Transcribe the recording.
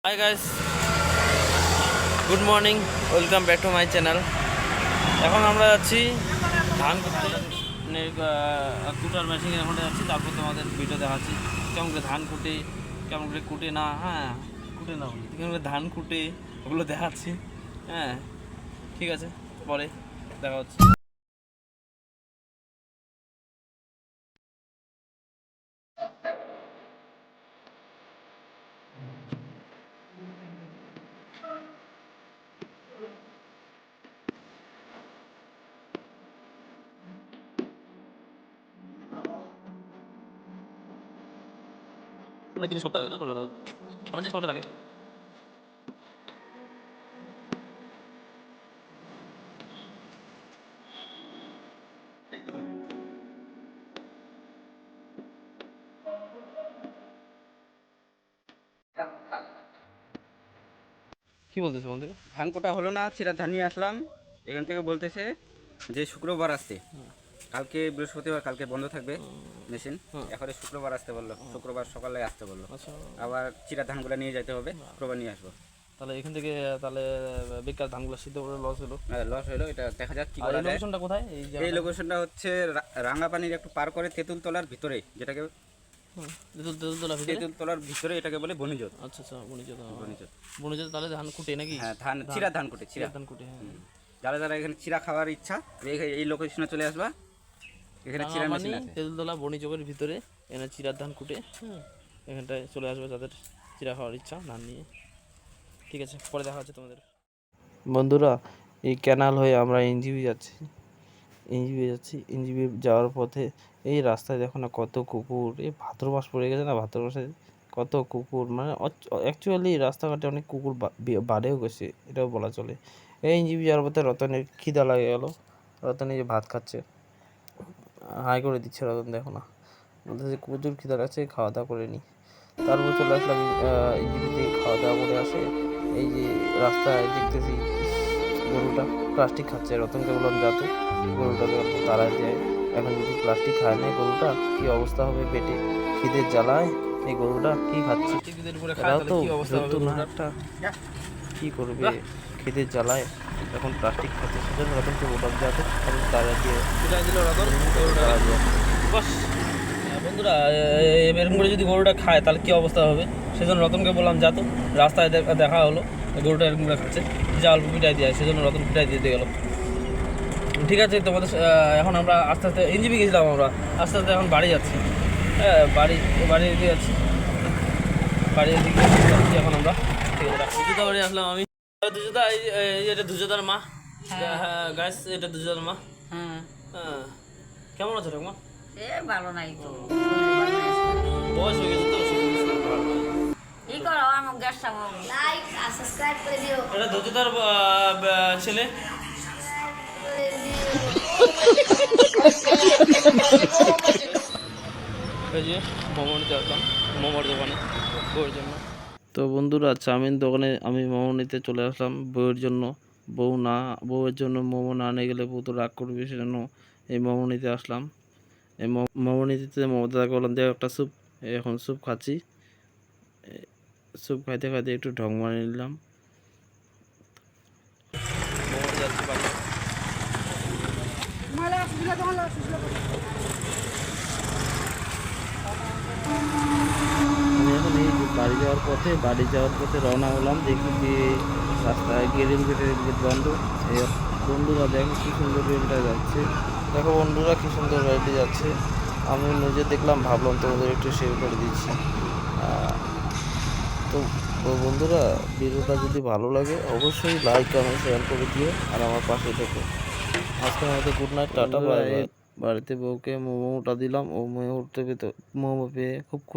Hi guys, good morning, welcome back to my channel. এখন আমরা যাচ্ছি ধান করতে, কুটার মেশিনে এখন যাচ্ছি। তারপর তোমাদের ভিডিও দেখাচ্ছি কেমন করে ধান কুটে, কেমন করে কুটে না, কুটে না কেমন করে ধান কুটে, ওগুলো দেখাচ্ছি। হ্যাঁ, ঠিক আছে, পরে দেখা হচ্ছে। অনেক জিনিস করতে হবে, অনেক জিনিস করতে লাগে। কি বলতেছে বলতে? ধান কোটা হলো না, চিরা ধান নিয়ে আসলাম। এখান থেকে বলতেছে যে শুক্রবার আসতে, কালকে বৃহস্পতিবার, কালকে বন্ধ থাকবে মেশিন। এখন শুক্রবার আসতে বললো, শুক্রবার সকালে আসতে বললো। আচ্ছা, আবার চিরা ধানগুলো নিয়ে যেতে হবে, শুক্রবার নিয়ে আসবো। তাহলে এখান থেকে তাহলে বেকার ধানগুলো সিদ্ধ করে লস হলো। লস হলো, এটা দেখা যাক কি আর করা এই যায়। লোকেশনটা কোথায়? এই লোকেশনটা হচ্ছে রাঙ্গাপানির একটু পার করে তেঁতুলতলার ভিতরে, যেটাকে তেঁতুলতলার ভিতরে এটাকে বলে বনিজোত। আচ্ছা আচ্ছা, বনিজোত। বনিজোত, বনিজোত তাহলে ধান কুটে নাকি? হ্যাঁ, চিরা ধান কুটে, চিরা ধান কুটে, হ্যাঁ। যারা যারা এখানে চিরা খাওয়ার ইচ্ছা, এই লোকেশনে চলে আসবা। এখানে চিরা রাঙামাটি মেশিন আছে। তেঁতুলতলা বনিযোগের ভিতরে এখানে চিরার ধান কুটে, এখানটায় চলে আসবে যাদের চিরা খাওয়ার ইচ্ছা ধান নিয়ে। ঠিক আছে, পরে দেখা হচ্ছে তোমাদের। বন্ধুরা, এই ক্যানাল হয়ে আমরা এনজিবি যাচ্ছি। এনজিবি যাওয়ার পথে এই রাস্তায় দেখো না কত কুকুর। এই ভাদ্র মাস পড়ে গেছে না, ভাদ্র মাসে কত কুকুর, মানে অ্যাকচুয়ালি রাস্তাঘাটে অনেক কুকুর বাড়েও গেছে, এটাও বলা চলে। এই এনজিবি যাওয়ার পথে রতনের খিদা লাগে গেল। রতন এই যে ভাত খাচ্ছে, হাই করে দিচ্ছে রতন, দেখো না, বলতেছে প্রচুর খিদা লাগছে, খাওয়া দাওয়া করে নি। তারপর চলে আসলাম এনজিবি থেকে, খাওয়া দাওয়া করে আসে এই যে রাস্তায় দেখতেছি গরুটা প্লাস্টিক খাচ্ছে। রতনকে বললাম যা তো গরুটাকে তাড়ায় দেয়। এখন যদি প্লাস্টিক খায় না গরুটা, কি অবস্থা হবে পেটে, খিদের জ্বালায় এই গরুটা কি খাচ্ছে। এরাও তো জন্তু না একটা, কি করবে খিদের জ্বালায়, এখন প্লাস্টিক খাচ্ছে। সেজন্য রতনকে বললাম যা তো তাড়ায় দিয়ে তাড়া দিয়ে। বন্ধুরা, এরকম করে যদি গরুটা খায় তাহলে কী অবস্থা হবে, সেজন্য রতনকে বললাম যা তো। রাস্তায় দেখা হলো গরুটা এরকম করে খাচ্ছে, যা অল্প পিটাই দেয়, সেজন্য রতন পিটাই দিতে গেল। ঠিক আছে, তোমাদের এখন আমরা আস্তে আস্তে এনজিবি গেছিলাম, আমরা আস্তে আস্তে এখন বাড়ি যাচ্ছি। হ্যাঁ, বাড়ি দিকে যাচ্ছি, বাড়ির দিকে যাচ্ছি এখন আমরা। ঠিক আছে, দুজোদা বাড়ি আসলাম আমি। দুজোদা, এটা দুজোদার মা। হ্যাঁ গাইস, এটা দুজোদার মা। হ্যাঁ, কেমন আছো ঠাকুমা? ভালো নাই তো, বয়স হয়ে গেছে তো, কি করো আমার গ্যাসটা লাইক আর সাবস্ক্রাইব করে দিও। এটা ধুতিদার ছেলে। এই যে মোমোর আসলাম, মোমোর দোকানে বউয়ের জন্য। তো বন্ধুরা, চাউমিন দোকানে আমি মোমো নিতে চলে আসলাম বউয়ের জন্য। বউয়ের জন্য মোমো না নিয়ে গেলে বউ তো রাগ করবে, সেজন্য এই মোমো নিতে আসলাম। এই মোমো নিতে দাদাকে বললাম দেখ একটা স্যুপ। এখন স্যুপ খাচ্ছি। স্যুপ খাইতে খাইতে একটু ঢং মারিয়ে নিলাম। আমি এখন এই বাড়ি যাওয়ার পথে রওনা হলাম। দেখি যে রাস্তায় রেলগেট বন্ধ। বন্ধুরা দেখো কি সুন্দর রেলটা যাচ্ছে, দেখো বন্ধুরা কি সুন্দর রেলটি যাচ্ছে। আমি নিজে দেখলাম, ভাবলাম তোমাদের একটু শেয়ার করে দিচ্ছি। তো বন্ধুরা, ভিডিওটা যদি ভালো লাগে অবশ্যই লাইক কমেন্ট শেয়ার করে দিও, আর আমার পাশে থেকো। আজকের মতো good night, tata, bye bye. বাড়িতে বউকে মোমোটা দিলাম, ও মোমো পেয়ে খুব